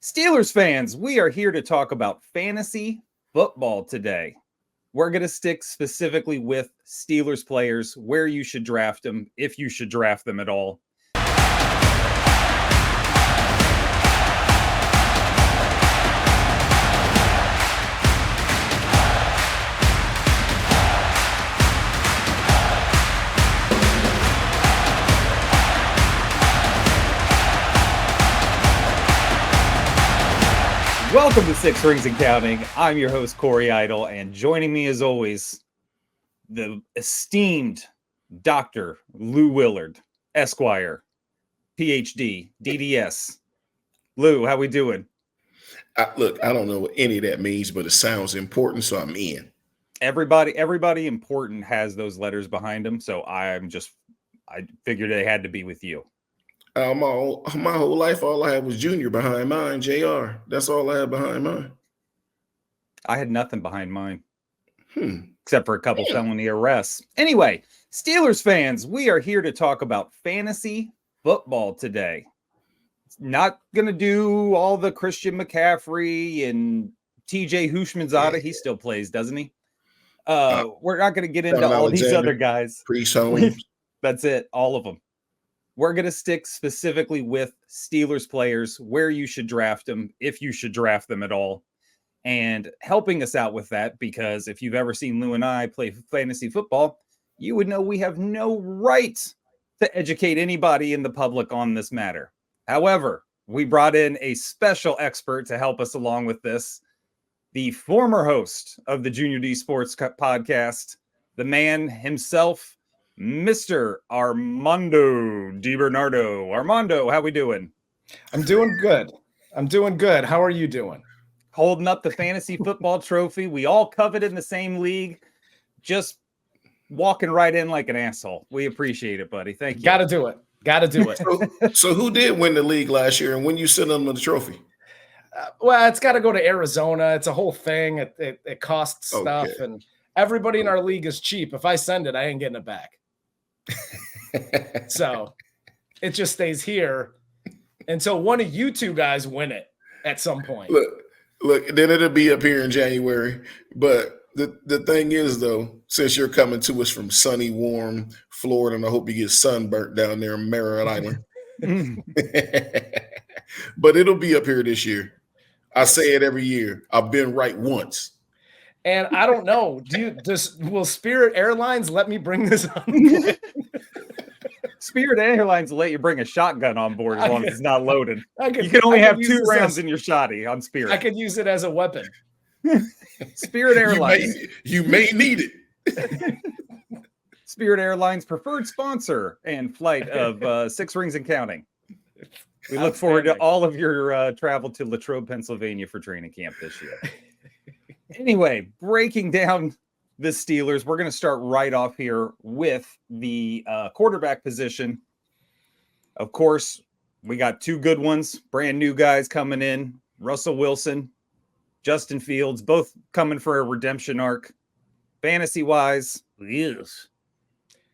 Steelers fans, we are here to talk about fantasy football today. We're going to stick specifically with Steelers players, where you should draft them, if you should draft them at all. Welcome to Six Rings and Counting. I'm your host, Corey Idle, and joining me as always, the esteemed Dr. Lou Willard, Esquire, PhD, DDS. Lou, how we doing? Look, I don't know what any of that means, but it sounds important, so I'm in. Everybody important has those letters behind them, so I figured they had to be with you. My whole life, all I had was Junior behind mine, JR. That's all I had behind mine. I had nothing behind mine. Except for a couple felony arrests. Anyway, Steelers fans, we are here to talk about fantasy football today. Not going to do all the Christian McCaffrey and TJ Hushmanzada. He still plays, doesn't he? We're not going to get into all these other guys. That's it, all of them. We're going to stick specifically with Steelers players, where you should draft them, if you should draft them at all. And helping us out with that, because if you've ever seen Lou and I play fantasy football, you would know we have no right to educate anybody in the public on this matter. However, we brought in a special expert to help us along with this, the former host of the Junior D Sports podcast, the man himself, Mr. Armando DiBernardo. Armando, how we doing? I'm doing good. How are you doing? Holding up the fantasy football trophy. We all covet in the same league. Just walking right in like an asshole. We appreciate it, buddy. Thank you. Got to do it. So who did win the league last year, and when you sent them the trophy? Well, it's got to go to Arizona. It's a whole thing. It costs stuff, and everybody in our league is cheap. If I send it, I ain't getting it back. So it just stays here until one of you two guys win it at some point. Look, then it'll be up here in January. But the thing is, though, since you're coming to us from sunny, warm Florida, and I hope you get sunburnt down there in Merritt Island. But it'll be up here this year. I say it every year. I've been right once. And I don't know. Will Spirit Airlines let me bring this on? Spirit Airlines will let you bring a shotgun on board as long as it's not loaded. You can only have 2 rounds in your shotty on Spirit. I could use it as a weapon. Spirit Airlines. You may need it. Spirit Airlines preferred sponsor and flight of Six Rings and Counting. We look forward to all of your travel to Latrobe, Pennsylvania for training camp this year. Anyway, breaking down the Steelers, we're going to start right off here with the quarterback position. Of course, we got 2 good ones, brand new guys coming in. Russell Wilson, Justin Fields, both coming for a redemption arc. Fantasy-wise, yes.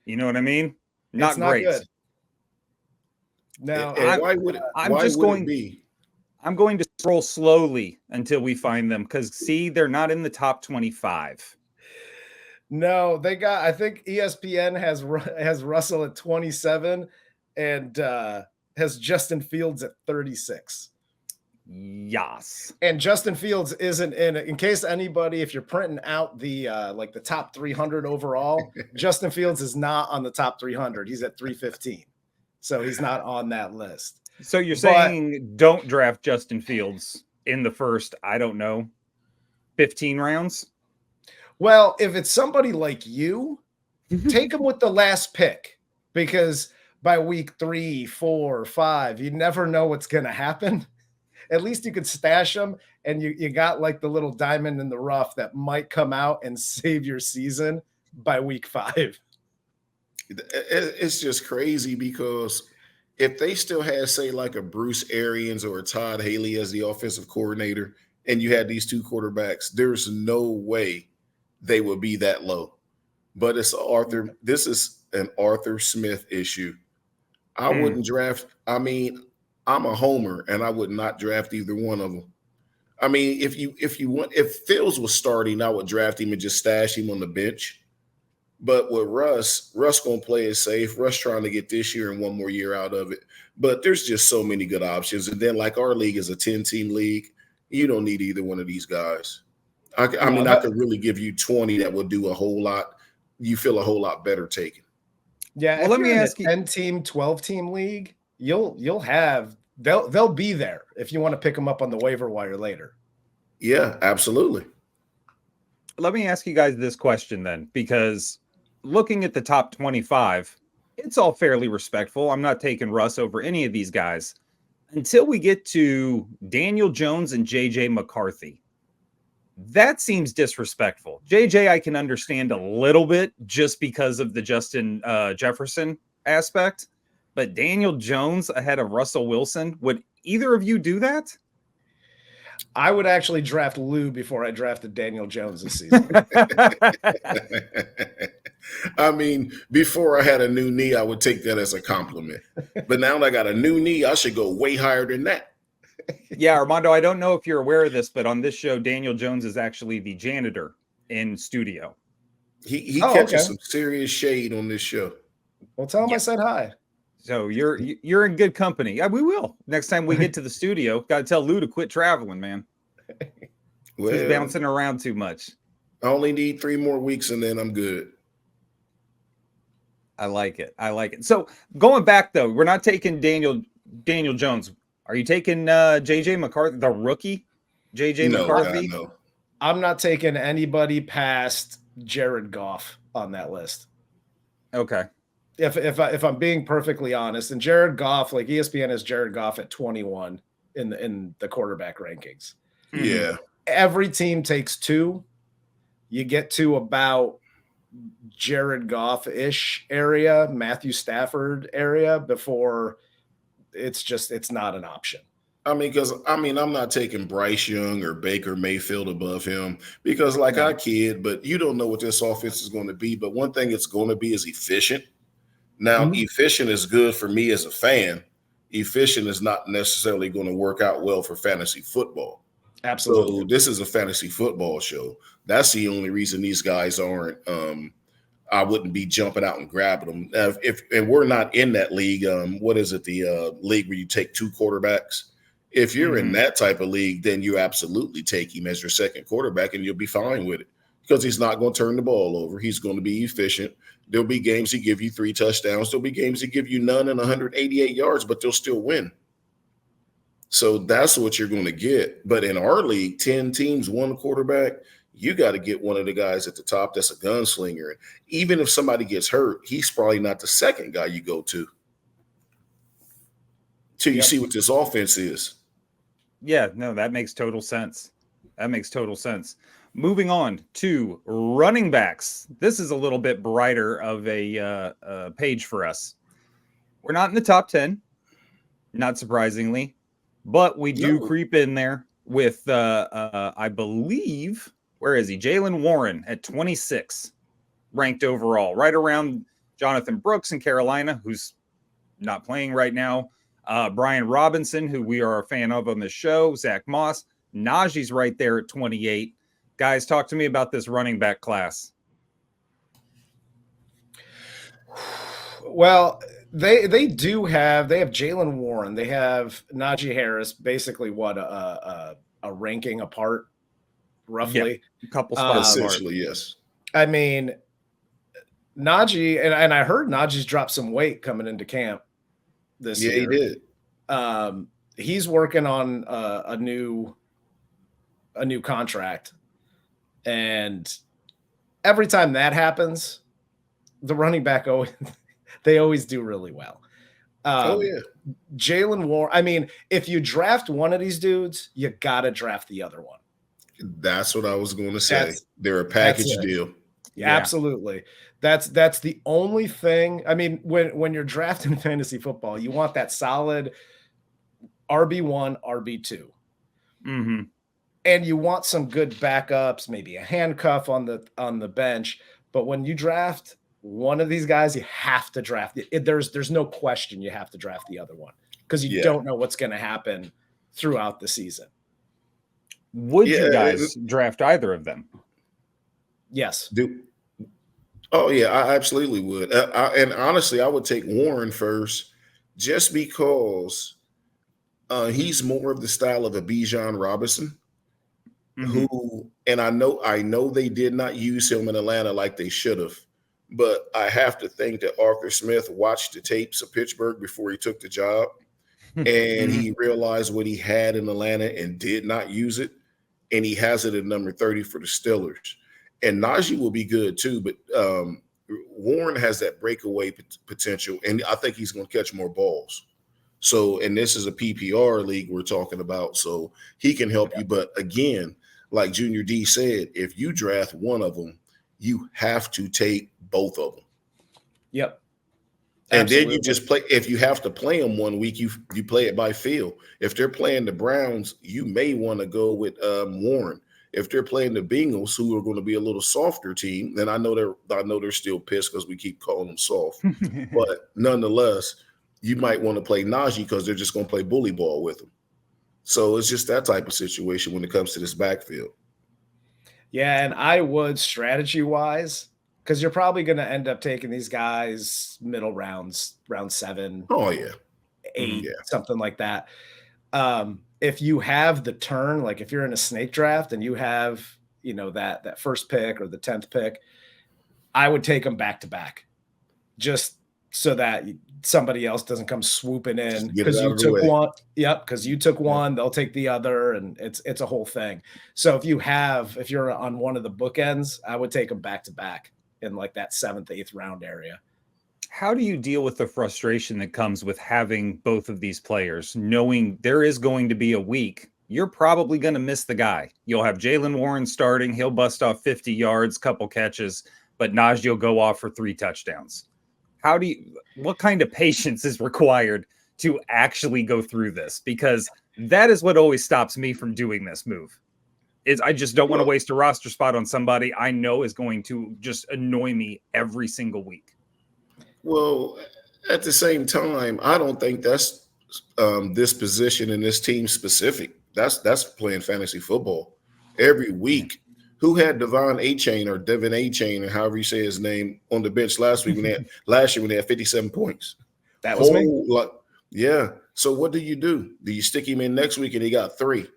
You know what I mean? Not great. Good. Now, I'm going to scroll slowly until we find them because, see, they're not in the top 25. No, I think ESPN has Russell at 27 and has Justin Fields at 36. Yes. And Justin Fields isn't in case anybody, if you're printing out the the top 300 overall, Justin Fields is not on the top 300. He's at 315. So he's not on that list. So you're saying don't draft Justin Fields in the first, 15 rounds? Well, if it's somebody like you, take him with the last pick, because by week 3, 4, 5, you never know what's going to happen. At least you could stash them, and you got like the little diamond in the rough that might come out and save your season by week 5. It's just crazy because if they still had, say, like a Bruce Arians or a Todd Haley as the offensive coordinator, and you had these 2 quarterbacks, there's no way they would be that low. But this is an Arthur Smith issue. I wouldn't draft. I mean, I'm a homer, and I would not draft either one of them. I mean, if Fields was starting, I would draft him and just stash him on the bench. But with Russ gonna play it safe. Russ trying to get this year and one more year out of it. But there's just so many good options. And then, like, our league is a 10-team league. You don't need either one of these guys. I could really give you 20 that would do a whole lot. You feel a whole lot better taking. Yeah, well, let me ask you, 10-team, 12-team league, you'll have they'll be there if you want to pick them up on the waiver wire later. Yeah, absolutely. Let me ask you guys this question then, because looking at the top 25, it's all fairly respectful. I'm not taking Russ over any of these guys until we get to Daniel Jones and JJ McCarthy. That seems disrespectful. JJ, I can understand a little bit just because of the Justin Jefferson aspect, but Daniel Jones ahead of Russell Wilson, would either of you do that? I would actually draft Lou before I drafted Daniel Jones this season. I mean, before I had a new knee, I would take that as a compliment. But now that I got a new knee, I should go way higher than that. Yeah, Armando, I don't know if you're aware of this, but on this show, Daniel Jones is actually the janitor in studio. He catches some serious shade on this show. Well, tell him I said hi. So you're in good company. Yeah, we will. Next time we get to the studio, got to tell Lou to quit traveling, man. Well, he's bouncing around too much. I only need 3 more weeks and then I'm good. I like it. So going back though, we're not taking Daniel Jones. Are you taking JJ McCarthy, the rookie? McCarthy? No. I'm not taking anybody past Jared Goff on that list. Okay. If I'm being perfectly honest, and Jared Goff, like ESPN has Jared Goff at 21 in the quarterback rankings. Yeah. Every team takes 2. You get to about Jared Goff-ish area, Matthew Stafford area before it's not an option. I mean, I'm not taking Bryce Young or Baker Mayfield above him because, I kid, but you don't know what this offense is going to be. But one thing it's going to be is efficient. Now, efficient is good for me as a fan. Efficient is not necessarily going to work out well for fantasy football. Absolutely. So this is a fantasy football show. That's the only reason these guys aren't. I wouldn't be jumping out and grabbing them. And we're not in that league. What is it? The league where you take 2 quarterbacks. If you're in that type of league, then you absolutely take him as your second quarterback, and you'll be fine with it because he's not going to turn the ball over. He's going to be efficient. There'll be games he give you 3 touchdowns. There'll be games he give you none and 188 yards, but they'll still win. So that's what you're going to get. But in our league, 10 teams, 1 quarterback, you got to get one of the guys at the top that's a gunslinger. And even if somebody gets hurt, he's probably not the second guy you go to till you see what this offense is. Yeah, no, that makes total sense. Moving on to running backs. This is a little bit brighter of a page for us. We're not in the top 10, not surprisingly, but we do creep in there with, I believe, where is he? Jaylen Warren at 26, ranked overall, right around Jonathan Brooks in Carolina, who's not playing right now. Brian Robinson, who we are a fan of on this show, Zach Moss, Najee's right there at 28. Guys, talk to me about this running back class. Well, they have Jaylen Warren, they have Najee Harris, basically what a ranking apart, roughly. Yeah, a couple spots essentially, yes. I mean, Najee, and I heard Najee's dropped some weight coming into camp this year. Yeah, he did. He's working on a new contract, and every time that happens, the running back always do really well. Jaylen Warren. I mean, if you draft one of these dudes, you gotta draft the other one. That's what I was going to say. They're a package deal. Yeah. Absolutely. That's the only thing. I mean, when you're drafting fantasy football, you want that solid RB1, RB2. Mm-hmm. And you want some good backups, maybe a handcuff on the bench. But when you draft one of these guys, you have to draft it. There's no question you have to draft the other one. because you don't know what's going to happen throughout the season. Would you guys draft either of them? Yes. Oh, yeah, I absolutely would. And honestly, I would take Warren first just because he's more of the style of a Bijan Robinson, who, and I know they did not use him in Atlanta like they should have, but I have to think that Arthur Smith watched the tapes of Pittsburgh before he took the job, and he realized what he had in Atlanta and did not use it, and he has it at number 30 for the Steelers. And Najee will be good too, but Warren has that breakaway potential, and I think he's going to catch more balls. So, and this is a PPR league we're talking about, so he can help you. But again, like Junior D said, if you draft one of them, you have to take both of them. Yep. And Absolutely. then you just play. If you have to play them one week, you play it by feel. If they're playing the Browns, you may want to go with Warren. If they're playing the Bengals, who are going to be a little softer team, then I know they're still pissed because we keep calling them soft. But nonetheless, you might want to play Najee because they're just going to play bully ball with them. So it's just that type of situation when it comes to this backfield. Yeah, and I would strategy-wise, because you're probably going to end up taking these guys middle rounds, round 7. Oh, yeah. 8, something like that. If you have the turn, like if you're in a snake draft and you have, that first pick or the 10th pick, I would take them back to back, just so that somebody else doesn't come swooping in because you took one. Yep, because you took one, they'll take the other, and it's a whole thing. So if you're on one of the bookends, I would take them back to back in like that 7th, 8th round area. How do you deal with the frustration that comes with having both of these players, knowing there is going to be a week you're probably going to miss the guy? You'll have Jaylen Warren starting. He'll bust off 50 yards, couple catches, but Najee will go off for 3 touchdowns. What kind of patience is required to actually go through this? Because that is what always stops me from doing this move. I just don't want to waste a roster spot on somebody I know is going to just annoy me every single week. Well, at the same time, I don't think that's this position and this team specific. That's playing fantasy football every week. Who had Devon A-Chain or Devin A-Chain, or however you say his name, on the bench last year when they had 57 points? That was me. Yeah. So what do? Do you stick him in next week and he got 3?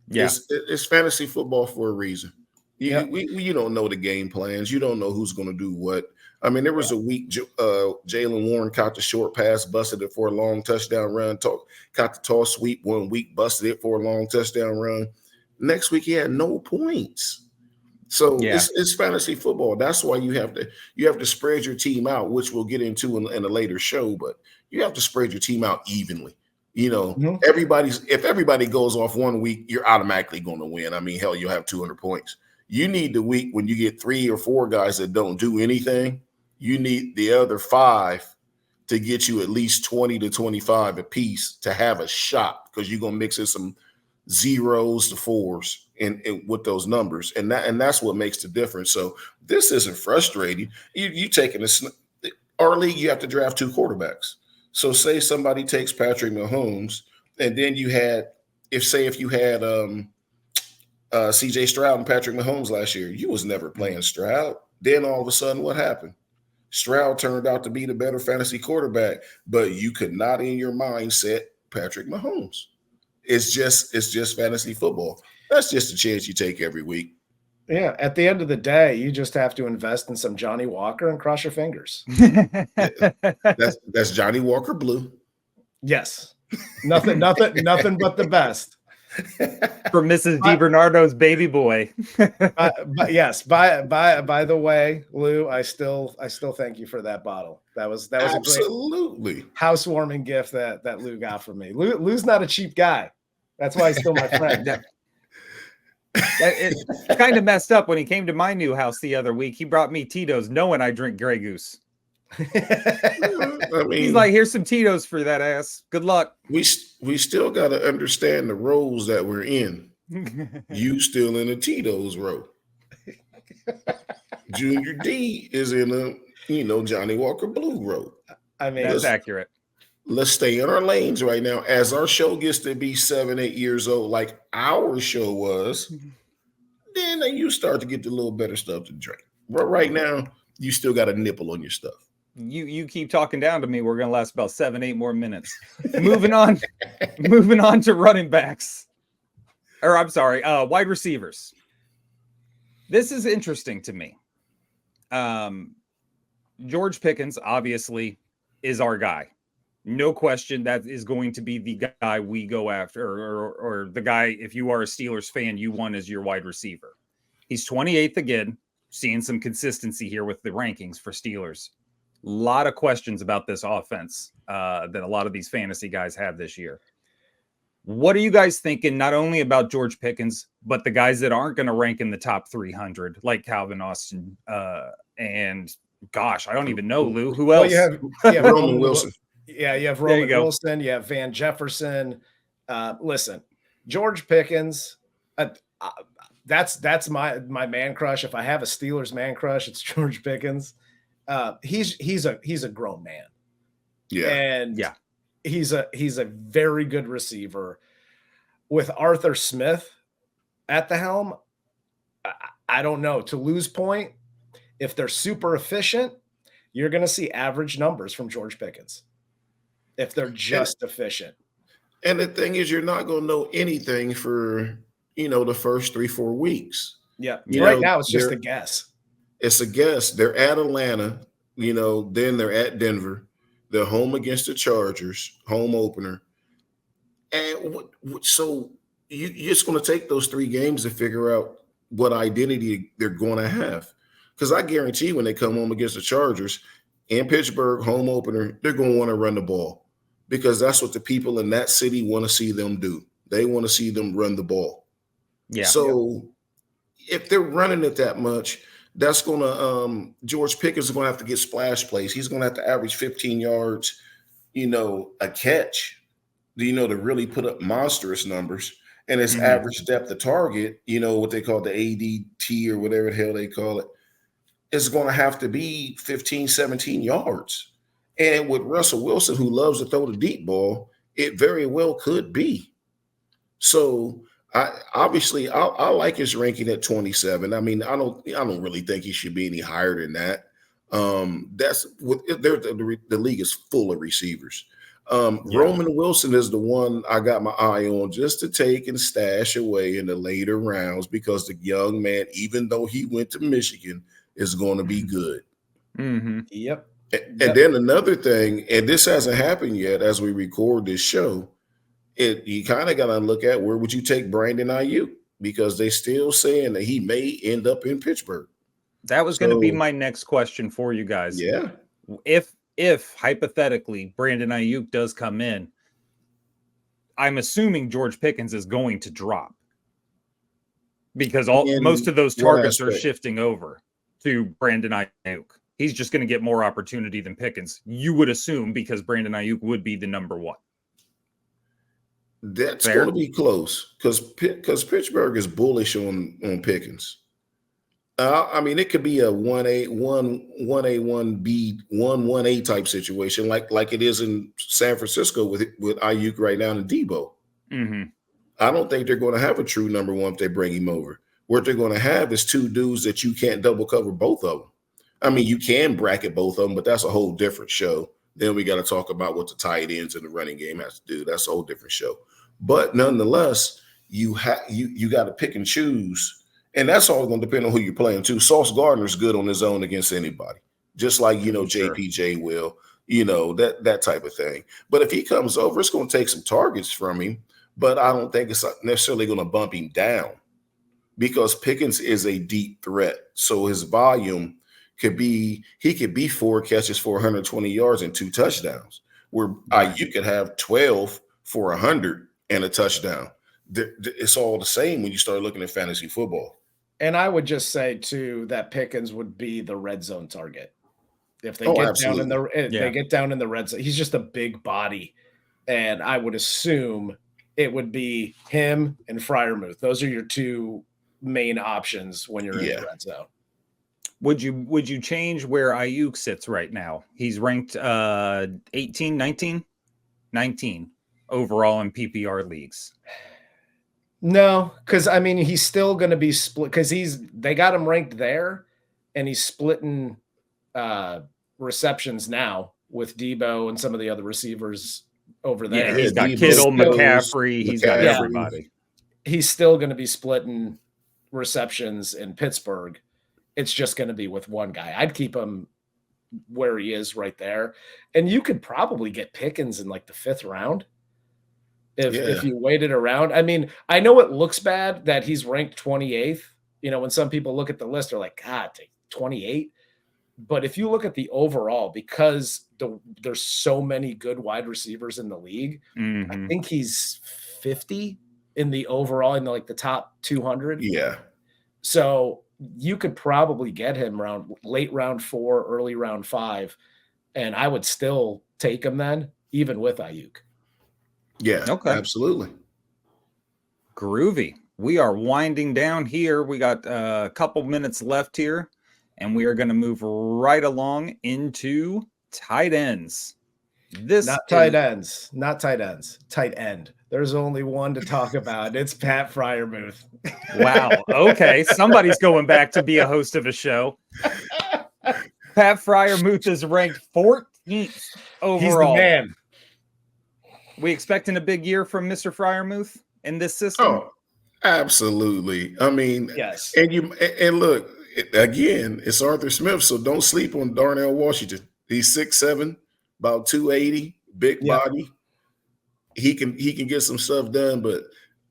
Yeah. It's fantasy football for a reason. You don't know the game plans. You don't know who's going to do what. I mean, there was a week Jaylen Warren caught the short pass, busted it for a long touchdown run. Caught the toss sweep one week, busted it for a long touchdown run. Next week he had no points. So it's fantasy football. That's why you have to spread your team out, which we'll get into in a later show. But you have to spread your team out evenly. If everybody goes off one week, you're automatically going to win. I mean, hell, you'll have 200 points. You need the week when you get 3 or 4 guys that don't do anything. You need the other 5 to get you at least 20 to 25 apiece to have a shot, because you're going to mix in some 0s to 4s and with those numbers. And that's what makes the difference. So this isn't frustrating. You taking our league, you have to draft 2 quarterbacks. So say somebody takes Patrick Mahomes, and then if you had CJ Stroud and Patrick Mahomes last year, you was never playing Stroud. Then all of a sudden, what happened? Stroud turned out to be the better fantasy quarterback, but you could not in your mind set Patrick Mahomes. It's just fantasy football. That's just a chance you take every week. Yeah, at the end of the day, you just have to invest in some Johnny Walker and cross your fingers. That's Johnny Walker Blue. Yes. Nothing but the best. For Mrs. DiBernardo's baby boy. But yes, by the way, Lou, I still thank you for that bottle. That was absolutely a great housewarming gift that Lou got from me. Lou's not a cheap guy. That's why he's still my friend. It kind of messed up when he came to my new house the other week. He brought me Tito's knowing I drink Grey Goose. He's like, here's some Tito's for that ass. Good luck. We still got to understand the roles that we're in. You still in a Tito's row. Junior D is in a Johnny Walker Blue row. I mean, that's accurate. let's stay in our lanes right now. As our show gets to be 7, 8 years old, like our show was, then you start to get the little better stuff to drink. But right now, you still got a nipple on your stuff. You keep talking down to me. We're gonna last about 7, 8 more minutes. Moving on to running backs. Or I'm sorry, wide receivers. This is interesting to me. George Pickens obviously is our guy. No question that is going to be the guy we go after, or the guy, if you are a Steelers fan, you want as your wide receiver. He's 28th again, seeing some consistency here with the rankings for Steelers. A lot of questions about this offense that a lot of these fantasy guys have this year. What are you guys thinking, not only about George Pickens, but the guys that aren't going to rank in the top 300, like Calvin Austin? And gosh, I don't even know, Lou. Who else? Well, you have Roman Wilson. Yeah, you have Roman Wilson. You have Van Jefferson. Listen, George Pickens, that's my man crush. If I have a Steelers man crush, it's George Pickens. He's a grown man. Yeah. And he's a very good receiver. With Arthur Smith at the helm, I don't know. To Lou's point, if they're super efficient, you're going to see average numbers from George Pickens. If they're just efficient. And the thing is, you're not going to know anything for, the first 3-4 weeks. Yeah. Right now, it's just a guess. It's a guess. They're at Atlanta, then they're at Denver. They're home against the Chargers, home opener. And so you're just going to take those 3 games to figure out what identity they're going to have. Because I guarantee when they come home against the Chargers in Pittsburgh, home opener, they're going to want to run the ball because that's what the people in that city want to see them do. They want to see them run the ball. Yeah. So if they're running it that much, that's going to George Pickens is going to have to get splash plays. He's going to have to average 15 yards, a catch, to really put up monstrous numbers. And his average depth of target, what they call the ADT or whatever the hell they call it, is going to have to be 15, 17 yards. And with Russell Wilson, who loves to throw the deep ball, it very well could be. So I like his ranking at 27. I mean, I don't really think he should be any higher than that. The league is full of receivers. Roman Wilson is the one I got my eye on just to take and stash away in the later rounds because the young man, even though he went to Michigan, is going to be good. Mm-hmm. Yep. And then another thing, and this hasn't happened yet as we record this show, you kind of got to look at where would you take Brandon Ayuk because they still saying that he may end up in Pittsburgh. That was going to be my next question for you guys. Yeah. If hypothetically Brandon Ayuk does come in, I'm assuming George Pickens is going to drop because most of those targets are shifting over to Brandon Ayuk. He's just going to get more opportunity than Pickens, you would assume, because Brandon Ayuk would be the number 1. That's going to be close because Pittsburgh is bullish on Pickens. I mean, it could be a 1A, 1A, 1B, 1A type situation, like it is in San Francisco with Ayuk right now and Debo. Mm-hmm. I don't think they're going to have a true number 1 if they bring him over. What they're going to have is 2 dudes that you can't double cover both of them. I mean, you can bracket both of them, but that's a whole different show. Then we got to talk about what the tight ends and the running game has to do. That's a whole different show. But nonetheless, you got to pick and choose. And that's all going to depend on who you're playing too. Sauce Gardner's good on his own against anybody, just like, JPJ will, that type of thing. But if he comes over, it's going to take some targets from him. But I don't think it's necessarily going to bump him down because Pickens is a deep threat. So his volume could be 4 catches for 120 yards and 2 touchdowns, where you could have 12 for 100 and a touchdown. It's all the same when you start looking at fantasy football. And I would just say too that Pickens would be the red zone target if they get down in the red zone. He's just a big body, and I would assume it would be him and Freiermuth. Those are your 2 main options when you're in the red zone. Would you change where Ayuk sits right now? He's ranked 18, 19? 19 overall in PPR leagues. No, because I mean he's still going to be split because they got him ranked there, and he's splitting receptions now with Debo and some of the other receivers over there. Yeah, he's got Debo's, Kittle, McCaffrey. He's got everybody. He's still going to be splitting receptions in Pittsburgh. It's just going to be with one guy. I'd keep him where he is right there. And you could probably get Pickens in like the 5th round if you waited around. I mean, I know it looks bad that he's ranked 28th. You know, when some people look at the list, they're like, God, 28. But if you look at the overall, because there's so many good wide receivers in the league, I think he's 50 in the overall, in the top 200. Yeah. So you could probably get him around late round 4, early round 5, and I would still take him then, even with Ayuk. Yeah, okay. Absolutely. Groovy. We are winding down here. We got a couple minutes left here, and we are going to move right along into tight ends. Not tight ends. Tight end. There's only one to talk about. It's Pat Freiermuth. Wow. Okay. Somebody's going back to be a host of a show. Pat Freiermuth is ranked 14th overall. He's the man. We expecting a big year from Mr. Freiermuth in this system? Oh, absolutely. I mean, yes. And look, again, it's Arthur Smith, so don't sleep on Darnell Washington. He's 6'7", about 280, big body. He can get some stuff done, but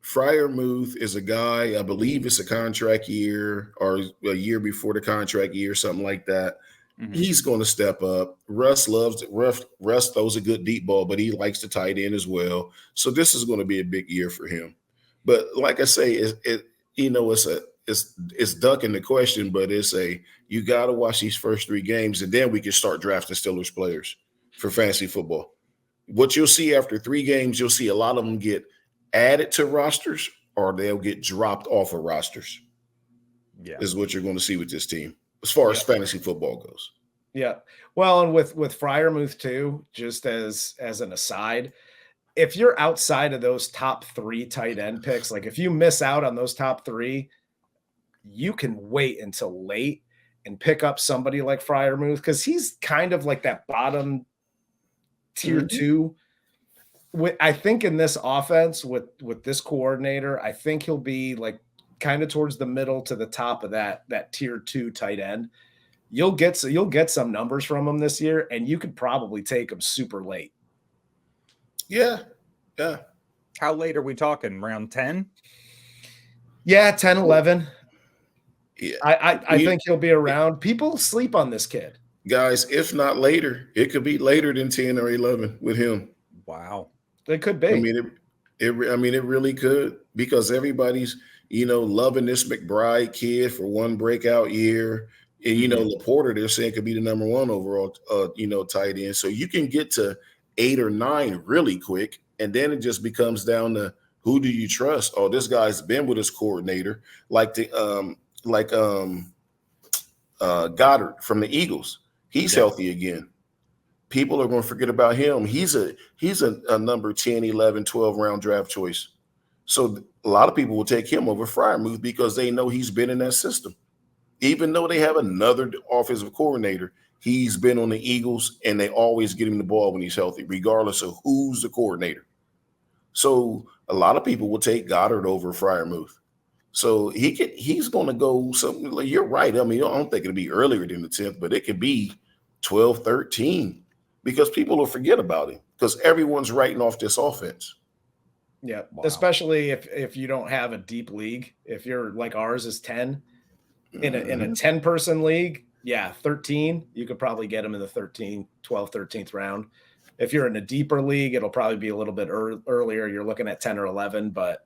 Freiermuth is a guy, I believe it's a contract year or a year before the contract year, something like that. Mm-hmm. He's going to step up. Russ loves it. Russ throws a good deep ball, but he likes to tight end as well. So this is going to be a big year for him. But like I say, it's ducking the question, but you got to watch these first 3 games, and then we can start drafting Steelers players for fantasy football. What you'll see after 3 games, you'll see a lot of them get added to rosters or they'll get dropped off of rosters. Yeah, is what you're going to see with this team as far as fantasy football goes. Yeah. Well, and with Freiermuth too, just as an aside, if you're outside of those top 3 tight end picks, like if you miss out on those top 3, you can wait until late and pick up somebody like Freiermuth because he's kind of like that bottom tier 2. I think in this offense with this coordinator, I think he'll be like kind of towards the middle to the top of that tier 2 tight end. You'll get some numbers from him this year, and you could probably take him super late. Yeah. How late are we talking? Round 10? Yeah, 10, 11. Yeah. I think he'll be around. People sleep on this kid. Guys, if not later, it could be later than 10 or 11 with him. Wow. It could be. I mean, it really could, because everybody's, loving this McBride kid for one breakout year. And, Laporta, they're saying could be the number 1 overall, tight end. So you can get to 8 or 9 really quick. And then it just becomes down to who do you trust? Oh, this guy's been with his coordinator, like Goddard from the Eagles. He's healthy again. People are going to forget about him. He's a number 10, 11, 12 round draft choice. So a lot of people will take him over Freiermuth because they know he's been in that system. Even though they have another offensive coordinator, he's been on the Eagles, and they always get him the ball when he's healthy, regardless of who's the coordinator. So a lot of people will take Goddard over Freiermuth. So he's going to go something like, you're right. I mean, I don't think it'll be earlier than the 10th, but it could be 12, 13, because people will forget about him because everyone's writing off this offense. Yeah, wow. Especially if you don't have a deep league. If you're like ours is 10 in a 10-person league, 13, you could probably get him in the 13th round. If you're in a deeper league, it'll probably be a little bit earlier. You're looking at 10 or 11, but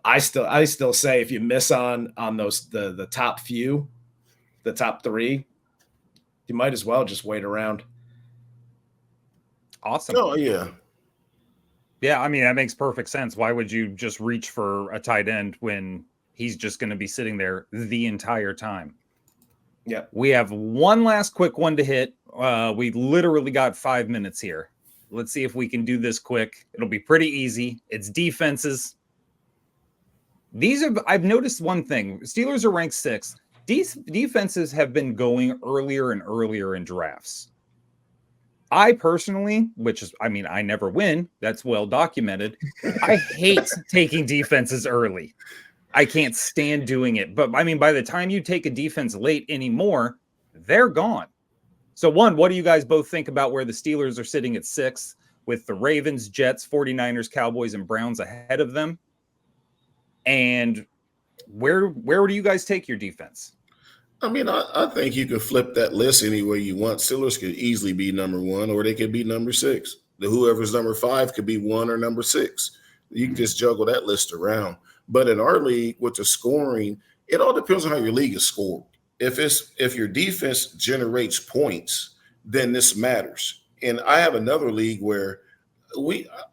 I still say if you miss on those the top few, the top 3, you might as well just wait around. Awesome. Oh yeah. Yeah, I mean, that makes perfect sense. Why would you just reach for a tight end when he's just going to be sitting there the entire time? Yeah. We have one last quick one to hit. We literally got 5 minutes here. Let's see if we can do this quick. It'll be pretty easy. It's defenses. I've noticed one thing. Steelers are ranked 6th. These defenses have been going earlier and earlier in drafts. I personally, I never win. That's well documented. I hate taking defenses early. I can't stand doing it. But by the time you take a defense late anymore, they're gone. So what do you guys both think about where the Steelers are sitting at 6th with the Ravens, Jets, 49ers, Cowboys, and Browns ahead of them? And where do you guys take your defense? I think you could flip that list any way you want. Steelers could easily be number 1, or they could be number 6. Whoever's number 5 could be 1 or number 6. You can just juggle that list around. But in our league, with the scoring, it all depends on how your league is scored. If your defense generates points, then this matters. And I have another league where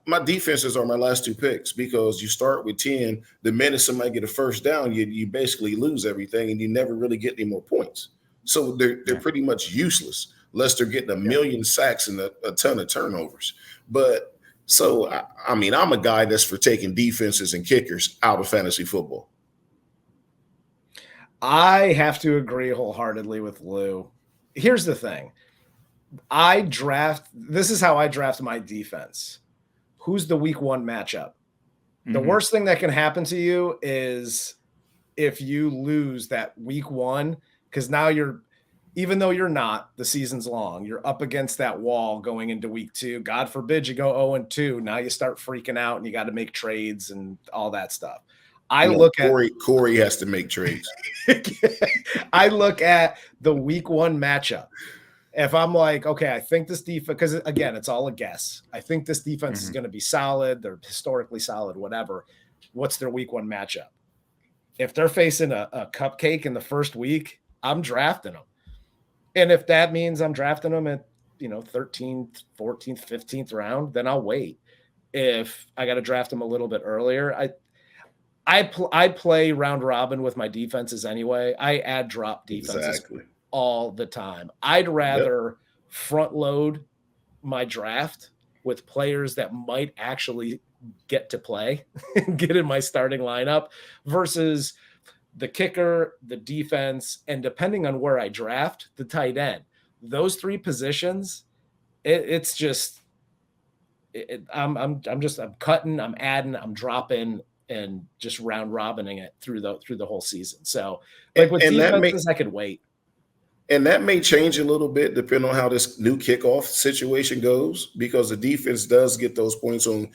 my defenses are my last 2 picks, because you start with 10. The minute somebody get a first down, you basically lose everything, and you never really get any more points. So they're pretty much useless unless they're getting a million sacks and a ton of turnovers. But so I'm a guy that's for taking defenses and kickers out of fantasy football. I have to agree wholeheartedly with Lou. Here's the thing. This is how I draft my defense. Who's the week 1 matchup? The worst thing that can happen to you is if you lose that week 1, because now even though you're not, the season's long, you're up against that wall going into week 2. God forbid you go 0-2. Now you start freaking out and you got to make trades and all that stuff. Corey has to make trades. I look at the week 1 matchup. If I'm like, okay, I think this defense, because again, it's all a guess. I think this defense is going to be solid. They're historically solid, whatever. What's their week 1 matchup? If they're facing a cupcake in the first week, I'm drafting them. And if that means I'm drafting them at 13th, 14th, 15th round, then I'll wait. If I got to draft them a little bit earlier, I play round robin with my defenses anyway. I add drop defenses all the time. I'd rather front load my draft with players that might actually get to play and get in my starting lineup versus the kicker, the defense, and depending on where I draft, the tight end. Those 3 positions, it's just I'm cutting, I'm adding, I'm dropping, and just round robining it through the whole season. So with defenses, I could wait. And that may change a little bit depending on how this new kickoff situation goes, because the defense does get those points on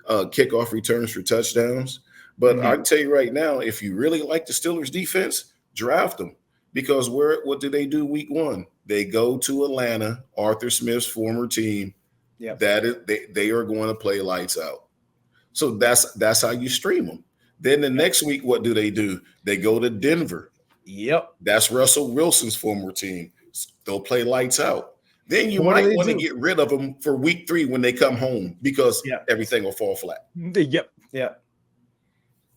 kickoff returns for touchdowns. But I can tell you right now, if you really like the Steelers defense, draft them, because what do they do week 1? They go to Atlanta, Arthur Smith's former team. Yep. They are going to play lights out. So that's how you stream them. Then the next week, what do? They go to Denver. Yep. That's Russell Wilson's former team. They'll play lights out. Then you might want to get rid of them for week 3 when they come home, because everything will fall flat. Yep. Yep.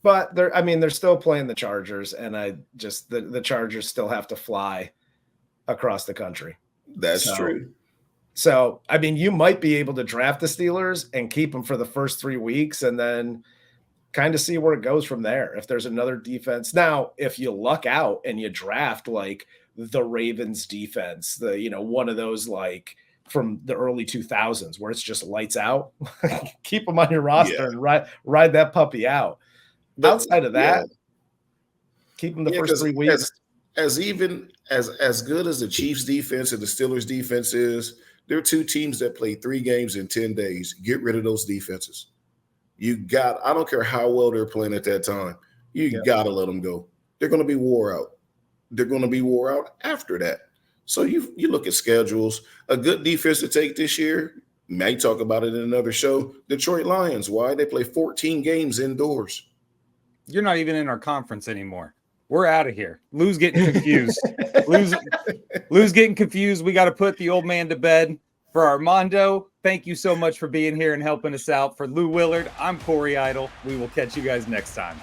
But they're still playing the Chargers, and the Chargers still have to fly across the country. That's true. So, you might be able to draft the Steelers and keep them for the first 3 weeks and then kind of see where it goes from there. If there's another defense. Now, if you luck out and you draft like the Ravens defense, one of those like from the early 2000s where it's just lights out, keep them on your roster and ride that puppy out. But outside of that, keep them the first 3 weeks. As good as the Chiefs defense and the Steelers defense is, there are 2 teams that play 3 games in 10 days. Get rid of those defenses. I don't care how well they're playing at that time. You got to let them go. They're going to be wore out. They're going to be wore out after that. So you look at schedules. A good defense to take this year, may talk about it in another show, Detroit Lions. Why? They play 14 games indoors. You're not even in our conference anymore. We're out of here. Lou's getting confused. Lou's getting confused. We got to put the old man to bed. For Armando, thank you so much for being here and helping us out. For Lou Willard, I'm Corey Idle. We will catch you guys next time.